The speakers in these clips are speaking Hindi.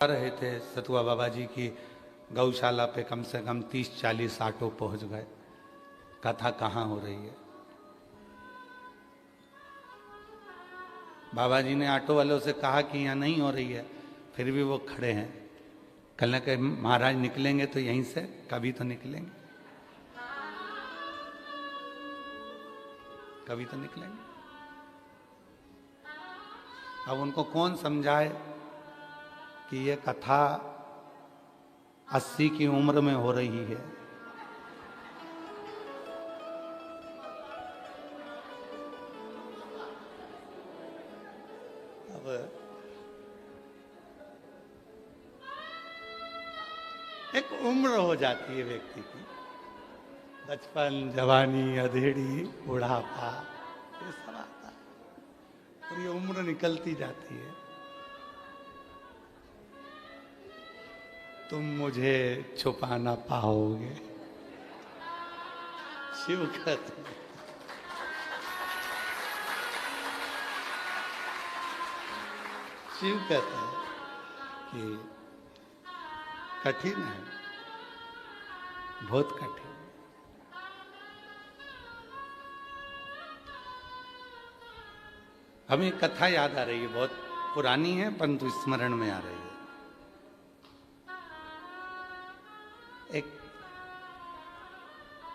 रहे थे सतुआ बाबा जी की गौशाला पे कम से कम 30-40 ऑटो पहुंच गए। कथा कहाँ हो रही है? बाबा जी ने ऑटो वालों से कहा कि यहाँ नहीं हो रही है, फिर भी वो खड़े हैं। कल के महाराज निकलेंगे तो यहीं से कभी तो निकलेंगे, कभी तो निकलेंगे। अब उनको कौन समझाए कि ये कथा 80 की उम्र में हो रही है। अब एक उम्र हो जाती है व्यक्ति की, बचपन, जवानी, अधेड़ी, बुढ़ापा, ये सब आता है और ये उम्र निकलती जाती है। तुम मुझे छुपा ना पाओगे, शिव कहते हैं। शिव कहते हैं कि कठिन है, बहुत कठिन। हमें कथा याद आ रही है, बहुत पुरानी है परंतु स्मरण में आ रही है। एक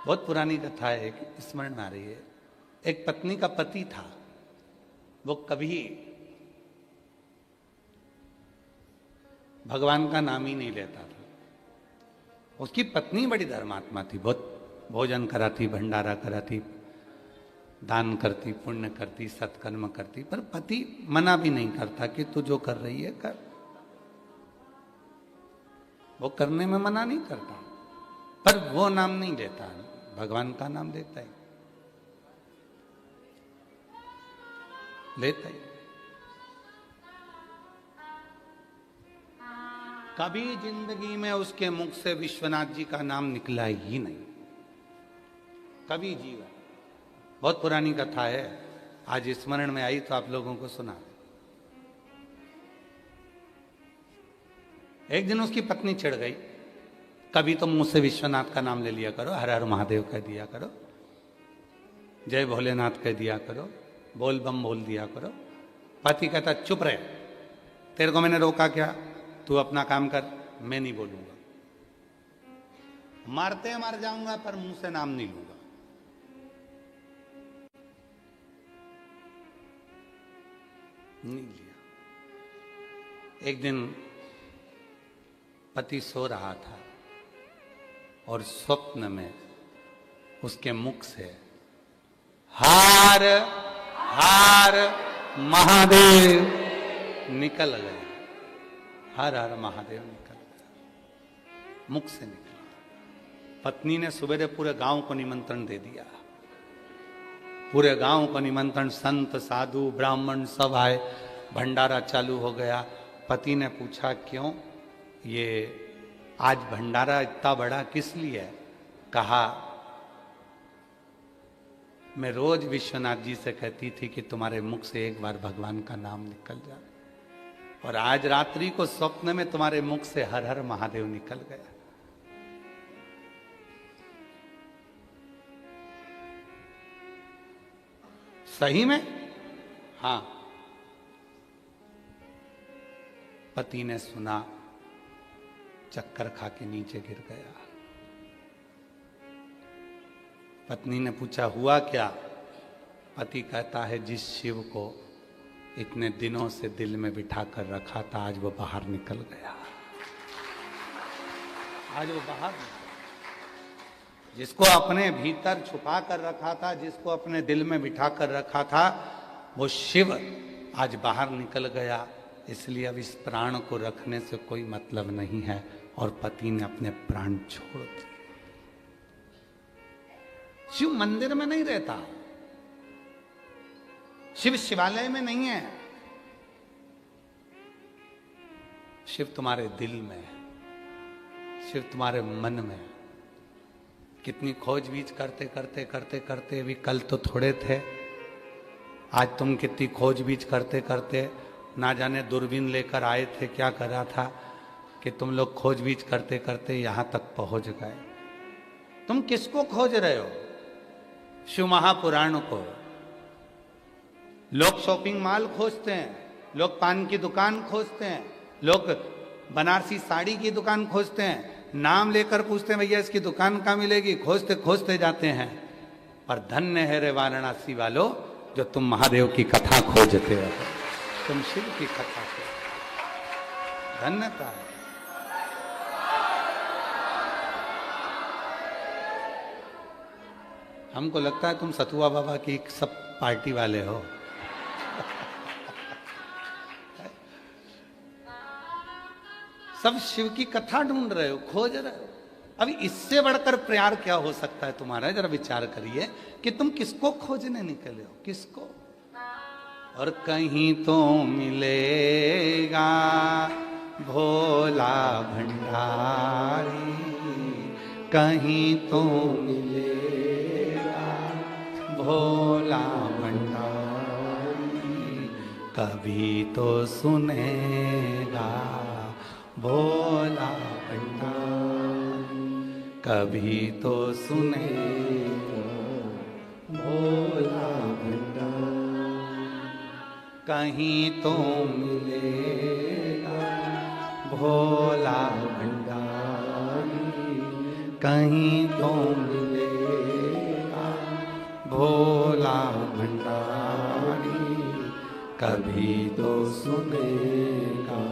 बहुत पुरानी कथा है, एक स्मरण में आ रही है। एक पत्नी का पति था, वो कभी भगवान का नाम ही नहीं लेता था। उसकी पत्नी बड़ी धर्मात्मा थी, बहुत भोजन कराती, भंडारा कराती, दान करती, पुण्य करती, सत्कर्म करती, पर पति मना भी नहीं करता कि तू जो कर रही है कर। वो करने में मना नहीं करता, पर वो नाम नहीं लेता, भगवान का नाम लेता है, लेता है। कभी जिंदगी में उसके मुख से विश्वनाथ जी का नाम निकला ही नहीं, कभी जीवन। बहुत पुरानी कथा है, आज स्मरण में आई तो आप लोगों को सुना। एक दिन उसकी पत्नी चिढ़ गई, कभी तो मुंह से विश्वनाथ का नाम ले लिया करो, हर हर महादेव कह दिया करो, जय भोलेनाथ कह दिया करो, बोल बम बोल दिया करो। पति कहता चुप रहे, तेरे को मैंने रोका क्या, तू अपना काम कर, मैं नहीं बोलूंगा, मारते मार जाऊंगा पर मुंह से नाम नहीं लूंगा। नहीं लिया। एक दिन पति सो रहा था और स्वप्न में उसके मुख से हार हार महादेव निकल गए, हर हर महादेव निकल गया, मुख से निकला। पत्नी ने सवेरे पूरे गांव को निमंत्रण दे दिया, पूरे गांव को निमंत्रण, संत साधु ब्राह्मण सब आए, भंडारा चालू हो गया। पति ने पूछा क्यों ये आज भंडारा इतना बड़ा किस लिए है? कहा मैं रोज विश्वनाथ जी से कहती थी कि तुम्हारे मुख से एक बार भगवान का नाम निकल जाए, और आज रात्रि को स्वप्न में तुम्हारे मुख से हर हर महादेव निकल गया। सही में? हाँ। पति ने सुना, चक्कर खा के नीचे गिर गया। पत्नी ने पूछा हुआ क्या? पति कहता है जिस शिव को इतने दिनों से दिल में बिठा कर रखा था, आज वो बाहर निकल गया, आज वो बाहर निकल। जिसको अपने भीतर छुपा कर रखा था, जिसको अपने दिल में बिठा कर रखा था, वो शिव आज बाहर निकल गया। इसलिए अब इस प्राण को रखने से कोई मतलब नहीं है, और पति ने अपने प्राण छोड़ दिए। शिव मंदिर में नहीं रहता, शिव शिवालय में नहीं है, शिव तुम्हारे दिल में है, शिव तुम्हारे मन में है। कितनी खोजबीज करते करते करते करते, अभी कल तो थोड़े थे, आज तुम कितनी खोजबीज करते करते ना जाने दूरबीन लेकर आए थे, क्या करा था, कि तुम लोग खोजबीज करते करते यहां तक पहुंच गए। तुम किसको खोज रहे हो? शिव महापुराण को। लोग शॉपिंग मॉल खोजते हैं, लोग पान की दुकान खोजते हैं, लोग बनारसी साड़ी की दुकान खोजते हैं, नाम लेकर पूछते हैं भैया इसकी दुकान कहाँ मिलेगी, खोजते खोजते जाते हैं। पर धन्य है रे वाराणसी वालों जो तुम महादेव की कथा खोजते हो, तुम शिव की कथा खोजते, धन्यता है। हमको लगता है तुम सतुआ बाबा की सब पार्टी वाले हो। सब शिव की कथा ढूंढ रहे हो, खोज रहे हो। अभी इससे बढ़कर प्यार क्या हो सकता है तुम्हारा? जरा विचार करिए कि तुम किसको खोजने निकले हो, किसको? और कहीं तो मिलेगा भोला भंडारी, कहीं तो मिलेगा भोला भंडारी, कभी तो सुनेगा भोला भंडारी, कभी तो सुनेगा भोला भंडारी, कहीं तो मिलेगा भोला भंडारी, कहीं तो मिलेगा भोला भंडारी, कभी तो सुनेगा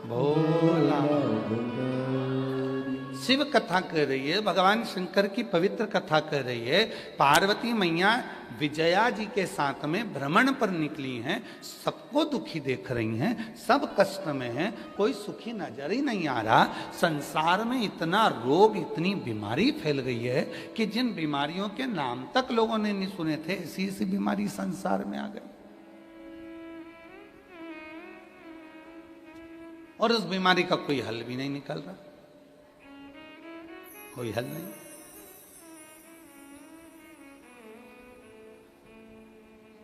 भोला भंडारी। शिव कथा कह रही है, भगवान शंकर की पवित्र कथा कह रही है। पार्वती मैया विजया जी के साथ में भ्रमण पर निकली हैं, सबको दुखी देख रही हैं, सब कष्ट में हैं, कोई सुखी नजर ही नहीं आ रहा। संसार में इतना रोग, इतनी बीमारी फैल गई है कि जिन बीमारियों के नाम तक लोगों ने नहीं सुने थे, ऐसी ऐसी बीमारी संसार में आ गई। और उस बीमारी का कोई हल भी नहीं निकल रहा, कोई हल नहीं।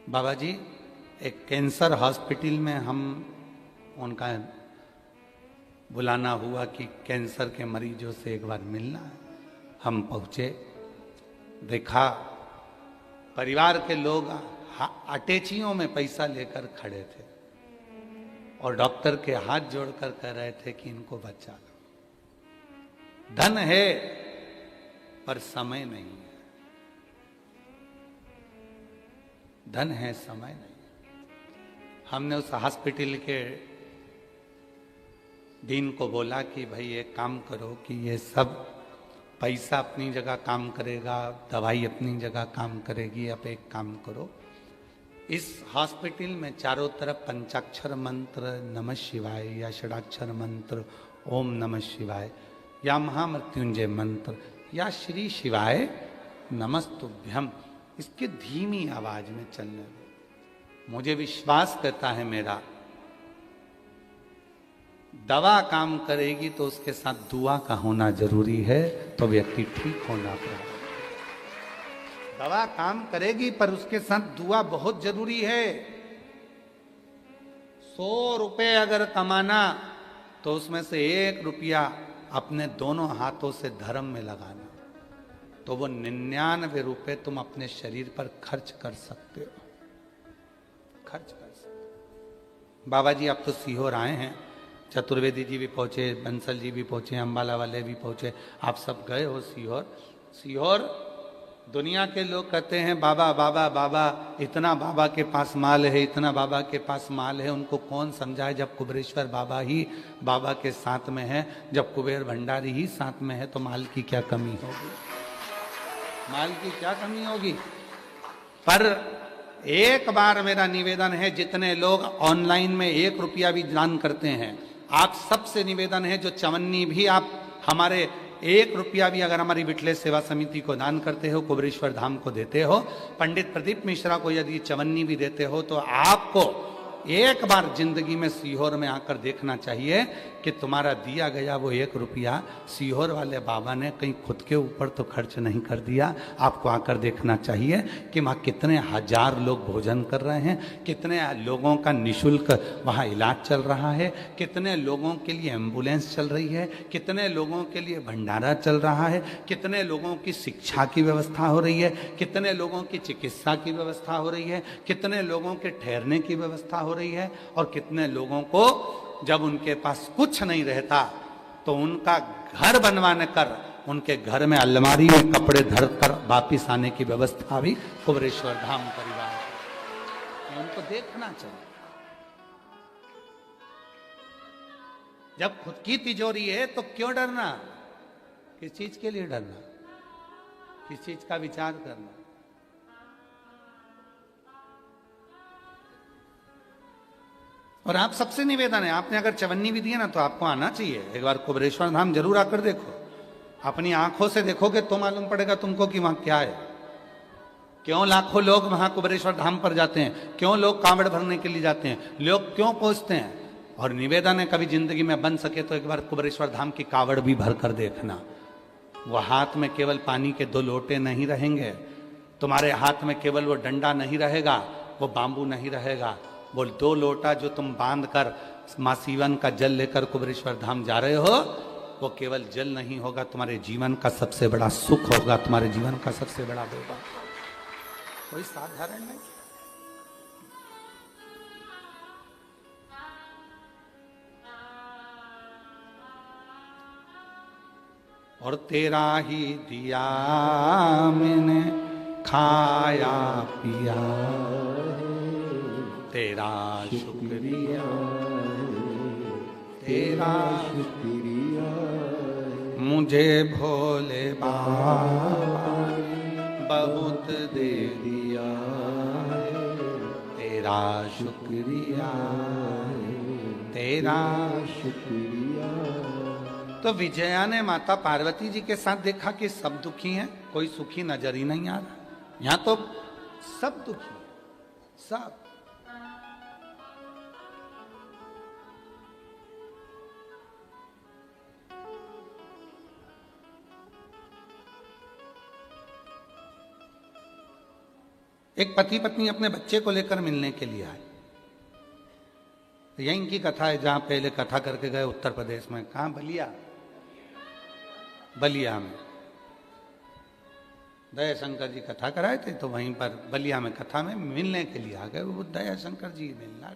बाबा जी, एक कैंसर हॉस्पिटल में हम उनका बुलाना हुआ कि कैंसर के मरीजों से एक बार मिलना है। हम पहुंचे, देखा परिवार के लोग अटैचियों में पैसा लेकर खड़े थे और डॉक्टर के हाथ जोड़कर कह रहे थे कि इनको बचा लो। धन है पर समय नहीं है, धन है समय नहीं। हमने उस हॉस्पिटल के डीन को बोला कि भाई एक काम करो कि ये सब पैसा अपनी जगह काम करेगा, दवाई अपनी जगह काम करेगी, अब एक काम करो, इस हॉस्पिटल में चारों तरफ पंचाक्षर मंत्र नमः शिवाय या षडाक्षर मंत्र ओम नमः शिवाय या महामृत्युंजय मंत्र या श्री शिवाय नमस्तुभ्यम, इसके धीमी आवाज में चलने दो। मुझे विश्वास करता है मेरा, दवा काम करेगी तो उसके साथ दुआ का होना जरूरी है, तो व्यक्ति ठीक होना पड़ेगा। दवा काम करेगी पर उसके साथ दुआ बहुत जरूरी है। 100 रुपए अगर कमाना तो उसमें से 1 रुपया अपने दोनों हाथों से धर्म में लगाना, तो वो 99 रुपए तुम अपने शरीर पर खर्च कर सकते हो, खर्च कर सकते हो। बाबा जी आप तो सीहोर आए हैं, चतुर्वेदी जी भी पहुंचे, बंसल जी भी पहुंचे, अंबाला वाले भी पहुंचे, आप सब गए हो सीहोर। सीहोर दुनिया के लोग कहते हैं बाबा बाबा बाबा, इतना बाबा के पास माल है, इतना बाबा के पास माल है। उनको कौन समझाए जब कुबेरेश्वर बाबा ही बाबा के साथ में है, जब कुबेर भंडारी ही साथ में है, तो माल की क्या कमी होगी, माल की क्या कमी होगी। पर एक बार मेरा निवेदन है, जितने लोग ऑनलाइन में 1 रुपया भी दान करते हैं, आप सबसे निवेदन है, जो चवन्नी भी आप हमारे 1 रुपया भी अगर हमारी विठलेश सेवा समिति को दान करते हो, कुबेरेश्वर धाम को देते हो, पंडित प्रदीप मिश्रा को यदि चवन्नी भी देते हो, तो आपको एक बार जिंदगी में सीहोर में आकर देखना चाहिए कि तुम्हारा दिया गया वो 1 रुपया सीहोर वाले बाबा ने कहीं खुद के ऊपर तो खर्च नहीं कर दिया। आपको आकर देखना चाहिए कि वहाँ कितने हजार लोग भोजन कर रहे हैं, कितने लोगों का निःशुल्क वहाँ इलाज चल रहा है, कितने लोगों के लिए एम्बुलेंस चल रही है, कितने लोगों के लिए भंडारा चल रहा है, कितने लोगों की शिक्षा की व्यवस्था हो रही है, कितने लोगों की चिकित्सा की व्यवस्था हो रही है, कितने लोगों के ठहरने की व्यवस्था हो रही है, और कितने लोगों को जब उनके पास कुछ नहीं रहता तो उनका घर बनवाने कर उनके घर में अलमारी में कपड़े धर कर वापिस आने की व्यवस्था भी कुबरेश्वर धाम परिवार है। उनको देखना चाहिए। जब खुद की तिजोरी है तो क्यों डरना? किस चीज के लिए डरना? किस चीज का विचार करना? और आप सबसे निवेदन है, आपने अगर चवन्नी भी दी है ना तो आपको आना चाहिए। एक बार कुबरेश्वर धाम जरूर आकर देखो, अपनी आंखों से देखोगे तो मालूम पड़ेगा तुमको कि वहां क्या है। क्यों लाखों लोग वहां कुबरेश्वर धाम पर जाते हैं, क्यों लोग कांवड़ भरने के लिए जाते हैं, लोग क्यों पहुंचते हैं। और निवेदन है कभी जिंदगी में बन सके तो एक बार कुबरेश्वर धाम की कावड़ भी भर कर देखना। वो हाथ में केवल पानी के 2 लोटे नहीं रहेंगे, तुम्हारे हाथ में केवल वो डंडा नहीं रहेगा, वो बांबू नहीं रहेगा, वो 2 लोटा जो तुम बांध कर माँ सीवन का जल लेकर कुबरेश्वर धाम जा रहे हो, वो केवल जल नहीं होगा, तुम्हारे जीवन का सबसे बड़ा सुख होगा, तुम्हारे जीवन का सबसे बड़ा होगा। कोई साधारण नहीं। और तेरा ही दिया मैंने खाया पिया, तेरा शुक्रिया, तेरा शुक्रिया, मुझे भोले बाबा बहुत दे दिया, तेरा शुक्रिया, तेरा शुक्रिया। तो विजया ने माता पार्वती जी के साथ देखा कि सब दुखी हैं, कोई सुखी नजर ही नहीं आ रहा। यहां तो सब दुखी, सब। एक पति पत्नी अपने बच्चे को लेकर मिलने के लिए आए। यही इनकी कथा है, जहां पहले कथा करके गए उत्तर प्रदेश में। कहां? बलिया, बलिया में दया शंकर जी कथा कराए थे, तो वहीं पर बलिया में कथा में मिलने के लिए आ गए। वो दया शंकर जी मिलना,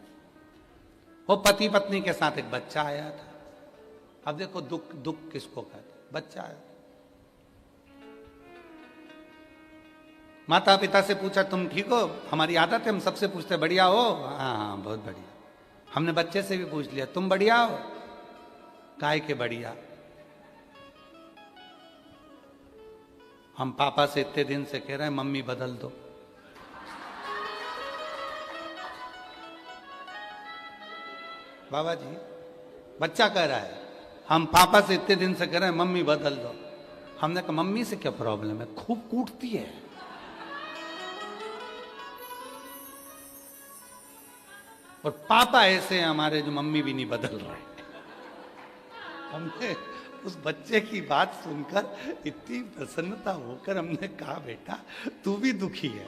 वो पति पत्नी के साथ एक बच्चा आया था। अब देखो दुख, दुख किसको कहते? बच्चा आया। माता पिता से पूछा तुम ठीक हो? हमारी आदत है हम सबसे पूछते बढ़िया हो? हाँ हाँ बहुत बढ़िया। हमने बच्चे से भी पूछ लिया तुम बढ़िया हो? काय के बढ़िया? हम पापा से इतने दिन से कह रहे हैं मम्मी बदल दो। बाबा जी, बच्चा कह रहा है हम पापा से इतने दिन से कह रहे हैं मम्मी बदल दो। हमने कहा मम्मी से क्या प्रॉब्लम है? खूब कूटती है। और पापा ऐसे हैं हमारे जो मम्मी भी नहीं बदल रहे। हमने उस बच्चे की बात सुनकर इतनी प्रसन्नता होकर हमने कहा बेटा तू भी दुखी है,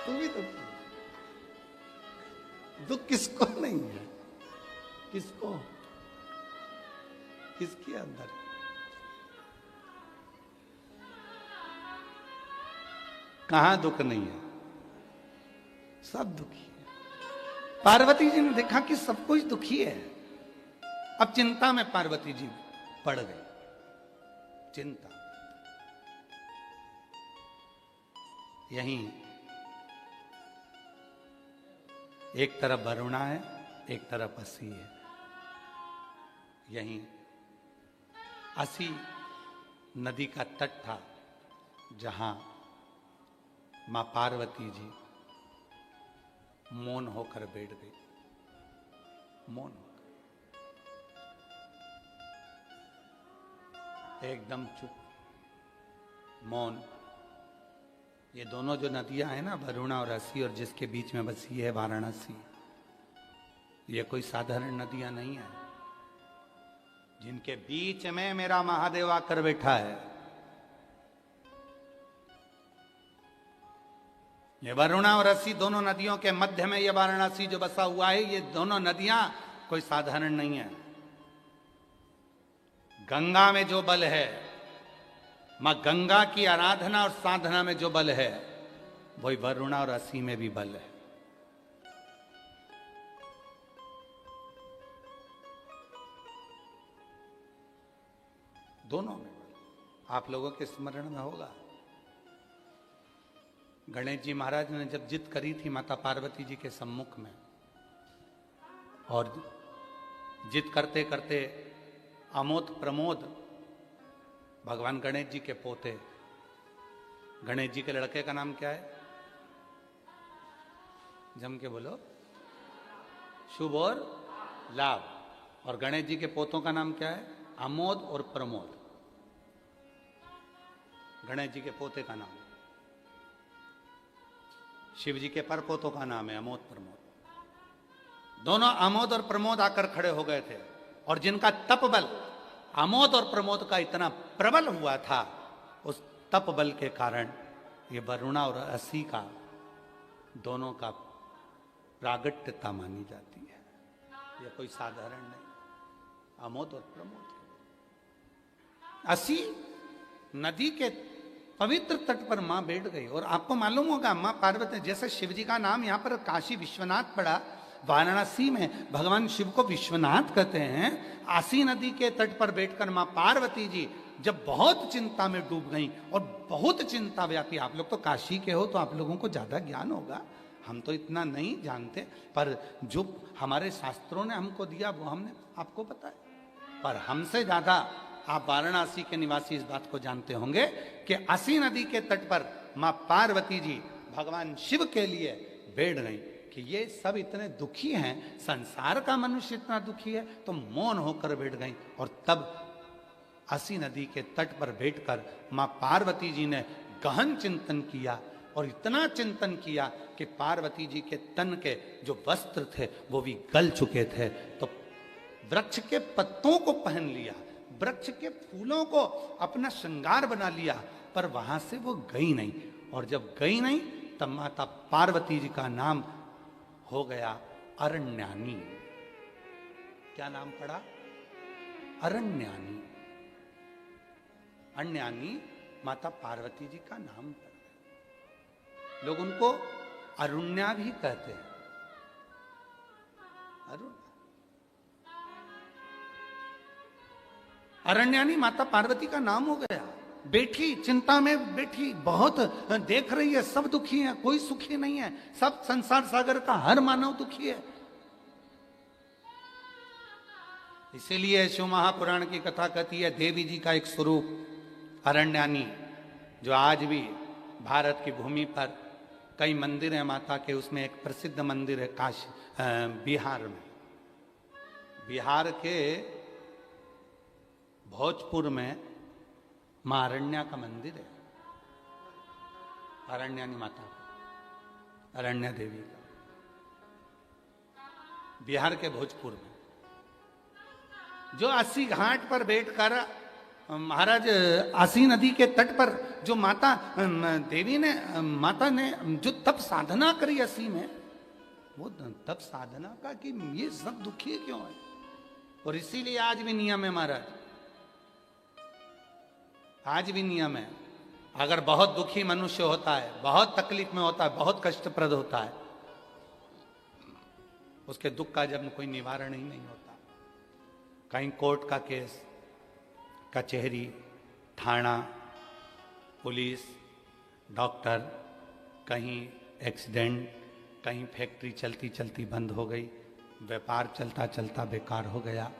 तू भी दुखी है। दुख किसको नहीं है? किसको? किसके अंदर? कहां दुख नहीं है? सब दुखी है। पार्वती जी ने देखा कि सब कुछ दुखी है। अब चिंता में पार्वती जी पड़ गए। चिंता। यहीं एक तरफ वरुणा है, एक तरफ असी है। यहीं असी नदी का तट था जहां मां पार्वती जी मौन होकर बैठ गई। मौन होकर एकदम चुप, मौन। ये दोनों जो नदियां हैं ना, वरुणा और असी, और जिसके बीच में बसी है वाराणसी, ये कोई साधारण नदियां नहीं है। जिनके बीच में मेरा महादेव आकर बैठा है। ये वरुणा और रसी दोनों नदियों के मध्य में ये वाराणसी जो बसा हुआ है, ये दोनों नदियां कोई साधारण नहीं है। गंगा में जो बल है, मां गंगा की आराधना और साधना में जो बल है, वही वरुणा और रसी में भी बल है। दोनों में आप लोगों के स्मरण में होगा, गणेश जी महाराज ने जब जिद करी थी माता पार्वती जी के सम्मुख में, और जिद करते करते अमोद प्रमोद भगवान गणेश जी के पोते, गणेश जी के लड़के का नाम क्या है? जम के बोलो। शुभ और लाभ। और गणेश जी के पोतों का नाम क्या है? अमोद और प्रमोद। गणेश जी के पोते का नाम, शिव जी के परपोतों का नाम है अमोद प्रमोद। दोनों अमोद और प्रमोद आकर खड़े हो गए थे, और जिनका तप बल अमोद और प्रमोद का इतना प्रबल हुआ था, उस तप बल के कारण ये वरुणा और रसी का दोनों का प्रागट्यता मानी जाती है। यह कोई साधारण नहीं, अमोद और प्रमोद। असी नदी के पवित्र तट पर मां बैठ गई। और आपको मालूम होगा मां पार्वती, जैसे शिव जी का नाम यहां पर काशी विश्वनाथ पड़ा, वाराणसी में भगवान शिव को विश्वनाथ कहते हैं। आसी नदी के तट पर बैठकर मां पार्वती जी जब बहुत चिंता में डूब गई, और बहुत चिंता व्यापी, आप लोग तो काशी के हो तो आप लोगों को ज्यादा ज्ञान होगा, हम तो इतना नहीं जानते, पर जो हमारे शास्त्रों ने हमको दिया वो हमने आपको बताया। पर हमसे ज्यादा आप वाराणसी के निवासी इस बात को जानते होंगे कि आसी नदी के तट पर मां पार्वती जी भगवान शिव के लिए बैठ गई कि ये सब इतने दुखी हैं, संसार का मनुष्य इतना दुखी है, तो मौन होकर बैठ गई। और तब आसी नदी के तट पर बैठकर मां पार्वती जी ने गहन चिंतन किया, और इतना चिंतन किया कि पार्वती जी के तन के जो वस्त्र थे वो भी गल चुके थे, तो वृक्ष के पत्तों को पहन लिया, वृक्ष के फूलों को अपना श्रृंगार बना लिया, पर वहां से वो गई नहीं। और जब गई नहीं तब माता पार्वती जी का नाम हो गया अरण्यानी। क्या नाम पड़ा? अरण्यानी। अरण्यानी माता पार्वती जी का नाम पड़ा। लोग उनको अरुण्या भी कहते हैं। अरुण अरण्यानी माता पार्वती का नाम हो गया। बैठी चिंता में बैठी, बहुत देख रही है, सब दुखी है, कोई सुखी नहीं है, सब संसार सागर का हर मानव दुखी है। इसीलिए शिव महापुराण की कथा कहती है देवी जी का एक स्वरूप अरण्यानी, जो आज भी भारत की भूमि पर कई मंदिर हैं माता के, उसमें एक प्रसिद्ध मंदिर है काशी बिहार में। बिहार के भोजपुर में मां अरण्या का मंदिर है, अरण्यानी माता का, अरण्या देवी का, बिहार के भोजपुर में, जो अस्सी घाट पर बैठकर महाराज आसी नदी के तट पर जो माता देवी ने, माता ने जो तप साधना करी अस्सी में, वो तप साधना का कि ये सब दुखी क्यों है। और इसीलिए आज भी नियम है महाराज, आज भी नियम है, अगर बहुत दुखी मनुष्य होता है, बहुत तकलीफ में होता है, बहुत कष्टप्रद होता है, उसके दुख का जब कोई निवारण ही नहीं होता, कहीं कोर्ट का केस, कचहरी, थाना, पुलिस, डॉक्टर, कहीं एक्सीडेंट, कहीं फैक्ट्री चलती चलती बंद हो गई, व्यापार चलता चलता बेकार हो गया,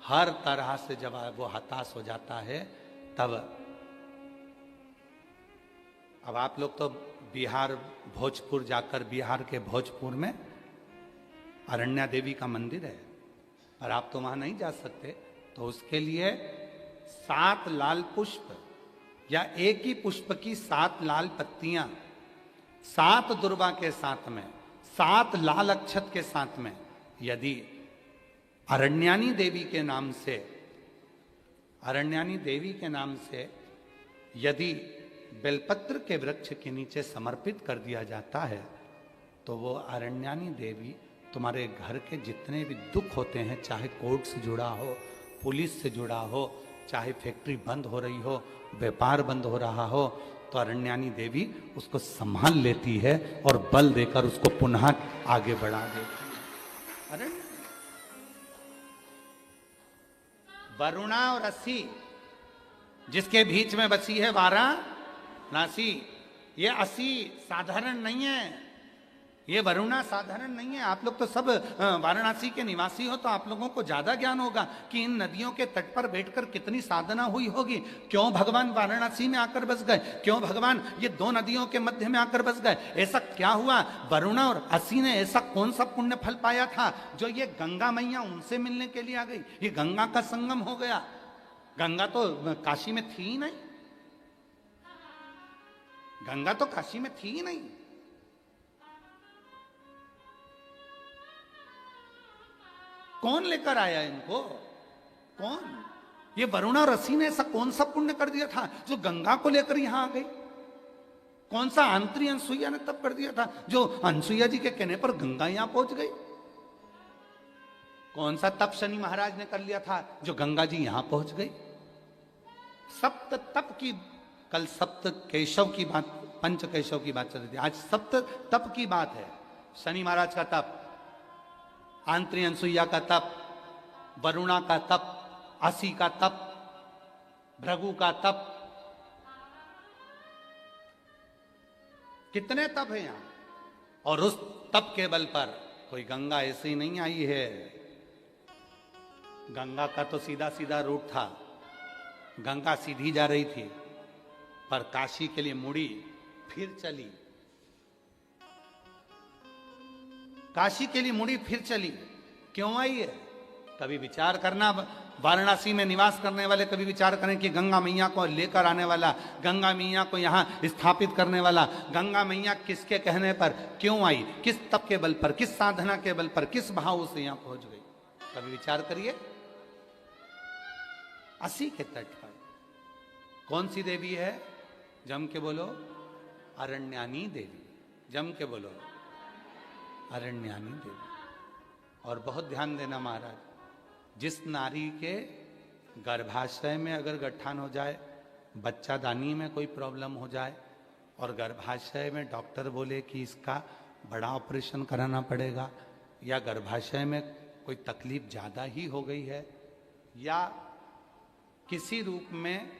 हर तरह से जब वो हताश हो जाता है, तब अब आप लोग तो बिहार भोजपुर जाकर, बिहार के भोजपुर में अरण्या देवी का मंदिर है, पर आप तो वहां नहीं जा सकते, तो उसके लिए 7 लाल पुष्प या एक ही पुष्प की 7 लाल पत्तियां, 7 दुर्वा के साथ में, 7 लाल अक्षत के साथ में, यदि अरण्यानी देवी के नाम से अरण्यानी देवी के नाम से यदि बेलपत्र के वृक्ष के नीचे समर्पित कर दिया जाता है तो वो अरण्यानी देवी तुम्हारे घर के जितने भी दुख होते हैं, चाहे कोर्ट से जुड़ा हो, पुलिस से जुड़ा हो, चाहे फैक्ट्री बंद हो रही हो, व्यापार बंद हो रहा हो, तो अरण्यानी देवी उसको संभाल लेती है और बल देकर उसको पुनः आगे बढ़ा देती है। अरण्य वरुणा और असी जिसके बीच में बसी है वाराणसी, ये असी साधारण नहीं है, ये वरुणा साधारण नहीं है। आप लोग तो सब वाराणसी के निवासी हो, तो आप लोगों को ज्यादा ज्ञान होगा कि इन नदियों के तट पर बैठकर कितनी साधना हुई होगी। क्यों भगवान वाराणसी में आकर बस गए, क्यों भगवान ये दो नदियों के मध्य में आकर बस गए, ऐसा क्या हुआ? वरुणा और असी ने ऐसा कौन सा पुण्य फल पाया था जो ये गंगा मैया उनसे मिलने के लिए आ गई? ये गंगा का संगम हो गया। गंगा तो काशी में थी ही नहीं, गंगा तो काशी में थी ही नहीं। कौन लेकर आया इनको? कौन? ये वरुणा और असी ने ऐसा कौन सा पुण्य कर दिया था जो गंगा को लेकर यहां आ गई? कौन सा आंतरी अनसुईया ने तब कर दिया था जो अनसुईया जी के कहने पर गंगा यहां पहुंच गई? कौन सा तप शनि महाराज ने कर लिया था जो गंगा जी यहां पहुंच गई? सप्त तप की, कल सप्त केशव की बात, पंच केशव की बात चल रही थी, आज सप्त तप की बात है। शनि महाराज का तप, आंतरी अनसुईया का तप, वरुणा का तप, असी का तप, भृगु का तप, कितने तप है यहां। और उस तप के बल पर कोई गंगा ऐसे ही नहीं आई है। गंगा का तो सीधा सीधा रूट था, गंगा सीधी जा रही थी, पर काशी के लिए मुड़ी, फिर चली, काशी के लिए मुड़ी फिर चली। क्यों आई है? कभी विचार करना, वाराणसी में निवास करने वाले कभी विचार करें कि गंगा मैया को लेकर आने वाला, गंगा मैया को यहाँ स्थापित करने वाला, गंगा मैया किसके कहने पर क्यों आई, किस तप के बल पर, किस साधना के बल पर, किस भाव से यहाँ पहुंच गई? कभी विचार करिए। असी के तट पर कौन सी देवी है? जम के बोलो, अरण्यानी देवी। जम के बोलो, अरण्यानी देवी। और बहुत ध्यान देना महाराज, जिस नारी के गर्भाशय में अगर गट्ठान हो जाए, बच्चा दानी में कोई प्रॉब्लम हो जाए और गर्भाशय में डॉक्टर बोले कि इसका बड़ा ऑपरेशन कराना पड़ेगा, या गर्भाशय में कोई तकलीफ ज़्यादा ही हो गई है, या किसी रूप में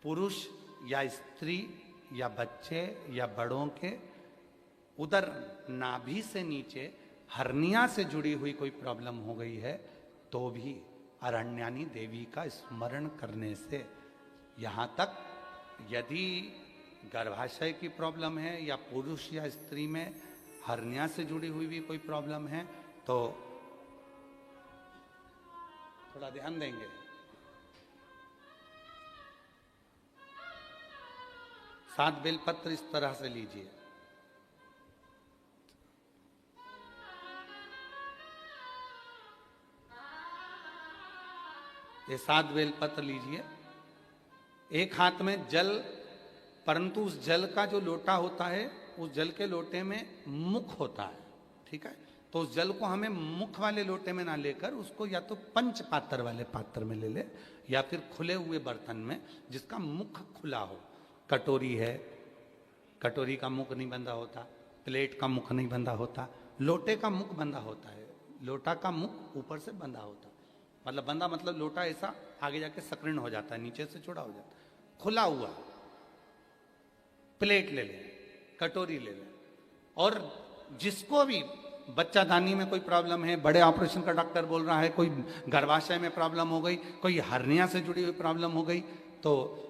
पुरुष या स्त्री या बच्चे या बड़ों के उधर नाभि से नीचे हर्निया से जुड़ी हुई कोई प्रॉब्लम हो गई है, तो भी अरण्यानी देवी का स्मरण करने से, यहाँ तक यदि गर्भाशय की प्रॉब्लम है या पुरुष या स्त्री में हर्निया से जुड़ी हुई भी कोई प्रॉब्लम है, तो थोड़ा ध्यान देंगे। 7 बेलपत्र इस तरह से लीजिए, ये 7 बेलपत्र लीजिए। एक हाथ में जल, परंतु उस जल का जो लोटा होता है, उस जल के लोटे में मुख होता है, ठीक है? तो उस जल को हमें मुख वाले लोटे में ना लेकर उसको या तो पंच पात्र वाले पात्र में ले ले, या फिर खुले हुए बर्तन में जिसका मुख खुला हो। कटोरी है, कटोरी का मुख नहीं बंधा होता, प्लेट का मुख नहीं बंधा होता, लोटे का मुख बंधा होता है। लोटा का मुख ऊपर से बंधा होता, मतलब बंधा मतलब लोटा ऐसा आगे जाके सक्रिण हो जाता है, नीचे से चौड़ा हो जाता है। खुला हुआ प्लेट ले ले, कटोरी ले ले। और जिसको भी बच्चा दानी में कोई प्रॉब्लम है, बड़े ऑपरेशन का डॉक्टर बोल रहा है, कोई गर्भाशय में प्रॉब्लम हो गई, कोई हर्निया से जुड़ी हुई प्रॉब्लम हो गई, तो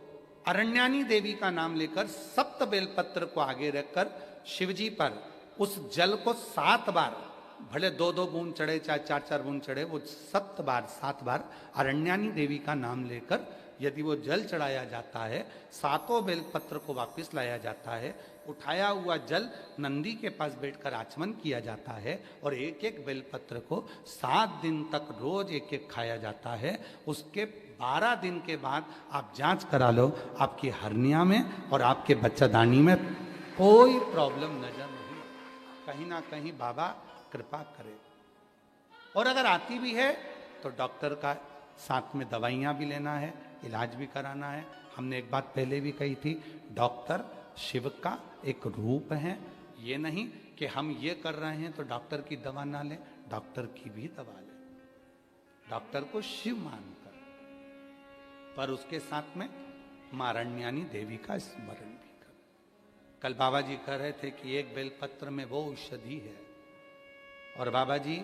अरण्यानी देवी का नाम लेकर 7 बेलपत्र को आगे रखकर शिवजी पर उस जल को 7 बार भले 2-2 बूंद चढ़े चाहे 4-4 बूंद चढ़े, वो 7 बार अरण्यानी देवी का नाम लेकर यदि वो जल चढ़ाया जाता है, 7 बेलपत्र को वापस लाया जाता है, उठाया हुआ जल नंदी के पास बैठकर आचमन किया जाता है और एक एक बेलपत्र को 7 दिन तक रोज एक एक खाया जाता है। उसके 12 दिन के बाद आप जांच करा लो, आपकी हर्निया में और आपके बच्चादानी में कोई प्रॉब्लम नजर नहीं, कहीं ना कहीं बाबा कृपा करे। और अगर आती भी है तो डॉक्टर का साथ में दवाइयाँ भी लेना है, इलाज भी कराना है। हमने एक बात पहले भी कही थी, डॉक्टर शिव का एक रूप है। ये नहीं कि हम ये कर रहे हैं तो डॉक्टर की दवा ना लें, डॉक्टर की भी दवा लें, डॉक्टर को शिव मानकर, पर उसके साथ में मां अरण्यानी देवी का स्मरण भी कर। कल बाबा जी कह रहे थे कि एक बेलपत्र में वो औषधि है, और बाबा जी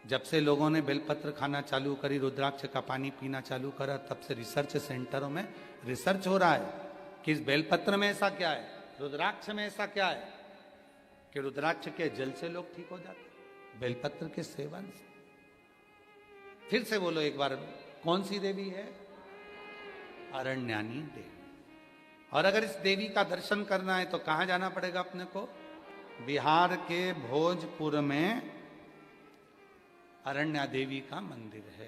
जब से लोगों ने बेलपत्र खाना चालू करी, रुद्राक्ष का पानी पीना चालू करा, तब से रिसर्च सेंटरों में रिसर्च हो रहा है कि इस बेलपत्र में ऐसा क्या है, रुद्राक्ष में ऐसा क्या है कि रुद्राक्ष के जल से लोग ठीक हो जाते, बेलपत्र के सेवन से। फिर से बोलो एक बार, कौन सी देवी है? अरण्यानी देवी। और अगर इस देवी का दर्शन करना है तो कहां जाना पड़ेगा अपने को? बिहार के भोजपुर में अरण्या देवी का मंदिर है।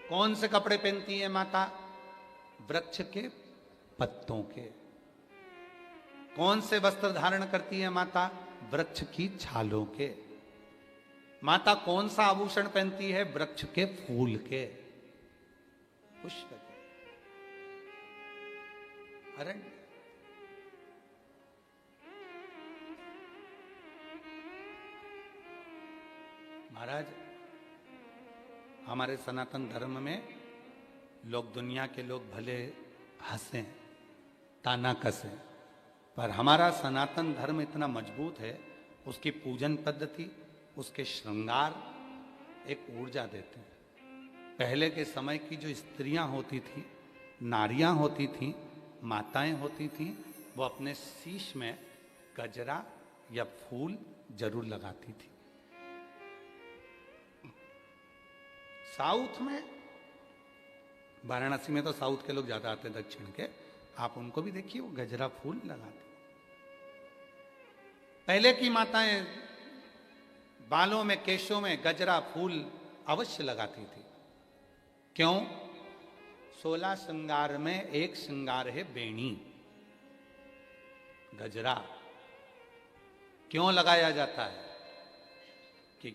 कौन से कपड़े पहनती है माता? वृक्ष के पत्तों के। कौन से वस्त्र धारण करती है माता? वृक्ष की छालों के। माता कौन सा आभूषण पहनती है? वृक्ष के फूल के, पुष्प के। अरण्य महाराज, हमारे सनातन धर्म में लोग, दुनिया के लोग भले हंसें, ताना कसें, पर हमारा सनातन धर्म इतना मजबूत है, उसकी पूजन पद्धति, उसके श्रृंगार एक ऊर्जा देते हैं। पहले के समय की जो स्त्रियां होती थी, नारियां होती थी, माताएं होती थी, वो अपने शीश में गजरा या फूल जरूर लगाती थी। साउथ में, वाराणसी में तो साउथ के लोग ज्यादा आते हैं, दक्षिण के, आप उनको भी देखिए, वो गजरा फूल लगाते। पहले की माताएं बालों में, केशों में गजरा फूल अवश्य लगाती थी। क्यों? 16 श्रृंगार में एक श्रृंगार है बेणी, गजरा। क्यों लगाया जाता है? कि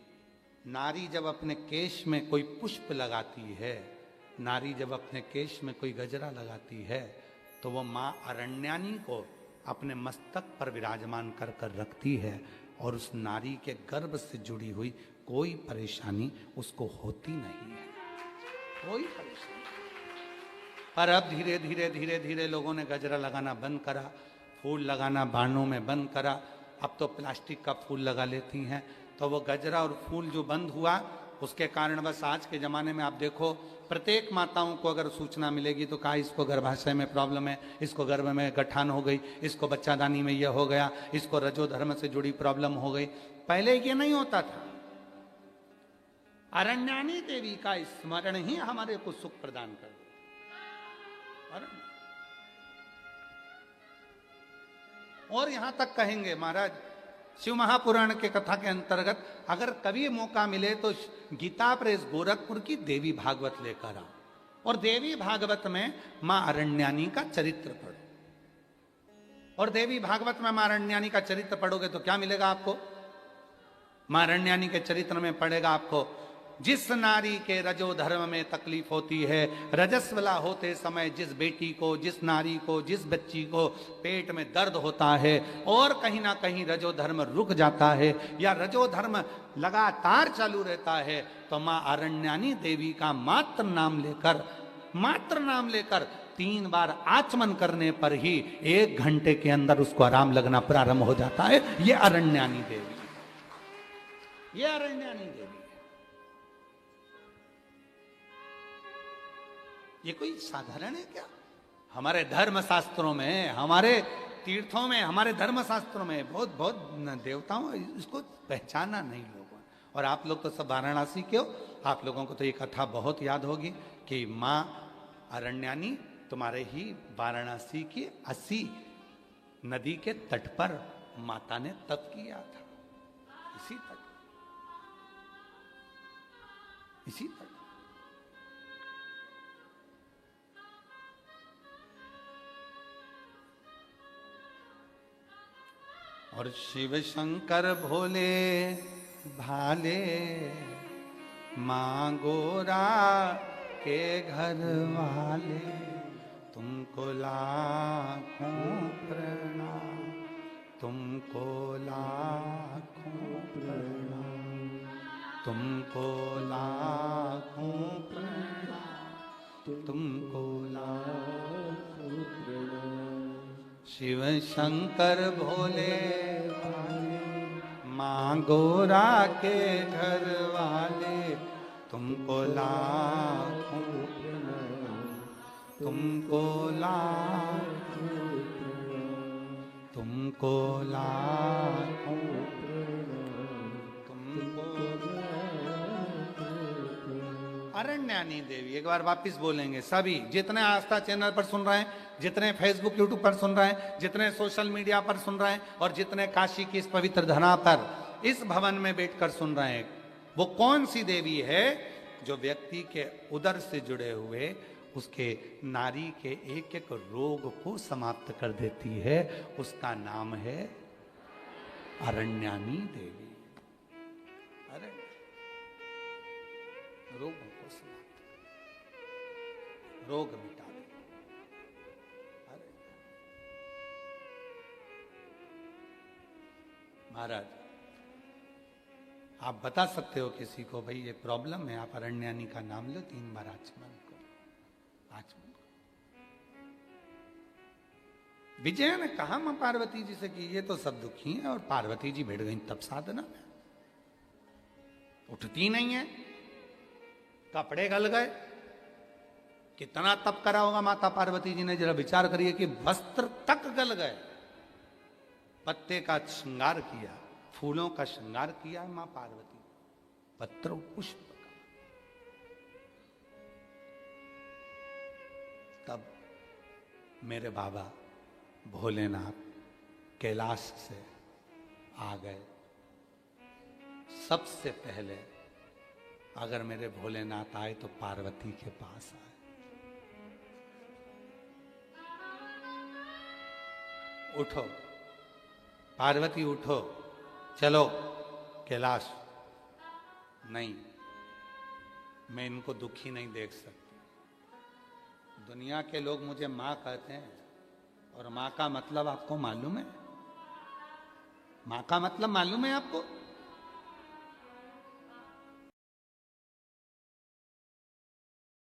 नारी जब अपने केश में कोई पुष्प लगाती है, नारी जब अपने केश में कोई गजरा लगाती है, तो वो मां अरण्यानी को अपने मस्तक पर विराजमान कर कर रखती है, और उस नारी के गर्भ से जुड़ी हुई कोई परेशानी उसको होती नहीं है, कोई परेशानी। पर अब धीरे धीरे धीरे धीरे लोगों ने गजरा लगाना बंद करा, फूल लगाना बाणों में बंद करा। अब तो प्लास्टिक का फूल लगा लेती हैं, तो वो गजरा और फूल जो बंद हुआ, उसके कारण बस आज के ज़माने में आप देखो, प्रत्येक माताओं को अगर सूचना मिलेगी तो कहा इसको गर्भाशय में प्रॉब्लम है, इसको गर्भ में गठान हो गई, इसको बच्चादानी में यह हो गया, इसको रजो धर्म से जुड़ी प्रॉब्लम हो गई। पहले ये नहीं होता था। अरण्यानी देवी का स्मरण ही हमारे को सुख प्रदान कर देता। और यहां तक कहेंगे महाराज, शिव महापुराण के कथा के अंतर्गत अगर कभी मौका मिले तो गीता प्रेस गोरखपुर की देवी भागवत लेकर आओ, और देवी भागवत में मां अरण्यानी का चरित्र पढ़ो। और देवी भागवत में मां अरण्यानी का चरित्र पढ़ोगे तो क्या मिलेगा आपको? मां अरण्यानी के चरित्र में पढ़ेगा आपको, जिस नारी के रजो धर्म में तकलीफ होती है, रजस्वला होते समय जिस बेटी को, जिस नारी को, जिस बच्ची को पेट में दर्द होता है, और कहीं ना कहीं रजो धर्म रुक जाता है या रजो धर्म लगातार चालू रहता है, तो मां अरण्यानी देवी का मात्र नाम लेकर 3 बार आचमन करने पर ही 1 घंटे के अंदर उसको आराम लगना प्रारंभ हो जाता है। ये अरण्यानी देवी, ये अरण्यानी देवी। ये कोई साधारण है क्या? हमारे धर्म शास्त्रों में, हमारे तीर्थों में, हमारे धर्म शास्त्रों में बहुत बहुत देवताओं, इसको पहचाना नहीं लोगों ने। और आप लोग तो सब वाराणसी के हो, आप लोगों को तो ये कथा बहुत याद होगी कि माँ अरण्यानी तुम्हारे ही वाराणसी की 80 नदी के तट पर माता ने तप किया था। इसी तट, इसी तट। और शिव शंकर भोले भाले माँ गोरा के घर वाले, तुमको लाखों प्रणाम, तुमको लाखों प्रणाम, तुमको लाखों प्रणाम, तुमको लाखों प्रणाम। शिव शंकर भोले माँ गोरा के घर वाले, तुमको लाखों प्रणाम, तुमको लाखों प्रणाम, तुमको लाखों प्रणाम, तुमको अरण्यानी देवी। एक बार वापिस बोलेंगे सभी, जितने आस्था चैनल पर सुन रहे हैं, जितने फेसबुक यूट्यूब पर सुन रहे हैं, जितने सोशल मीडिया पर सुन रहे हैं, और जितने काशी की इस पवित्र धरा पर इस भवन में बैठकर सुन रहे हैं, वो कौन सी देवी है जो व्यक्ति के उदर से जुड़े हुए उसके नारी के एक एक रोग को समाप्त कर देती है? उसका नाम है अरण्यानी देवी। अरे रोगों को समाप्त, रोग मिटा दे। अरे महाराज, आप बता सकते हो किसी को, भाई ये प्रॉब्लम है, आप अरण्यानी का नाम लो 3 बार आचमन करो, आचमन करो। विजय ने कहा मां पार्वती जी से कि ये तो सब दुखी हैं, और पार्वती जी बैठ गई तब साधना में, उठती नहीं है, कपड़े गल गए। कितना तप करा होगा माता पार्वती जी ने, जरा विचार करिए कि वस्त्र तक गल गए। पत्ते का श्रृंगार किया, फूलों का श्रृंगार किया है मां पार्वती, पत्र पुष्प का। तब मेरे बाबा भोलेनाथ कैलाश से आ गए। सबसे पहले अगर मेरे भोलेनाथ आए तो पार्वती के पास आए। उठो पार्वती, उठो, चलो कैलाश। नहीं, मैं इनको दुखी नहीं देख सकती। दुनिया के लोग मुझे माँ कहते हैं, और माँ का मतलब आपको मालूम है? माँ का मतलब मालूम है आपको?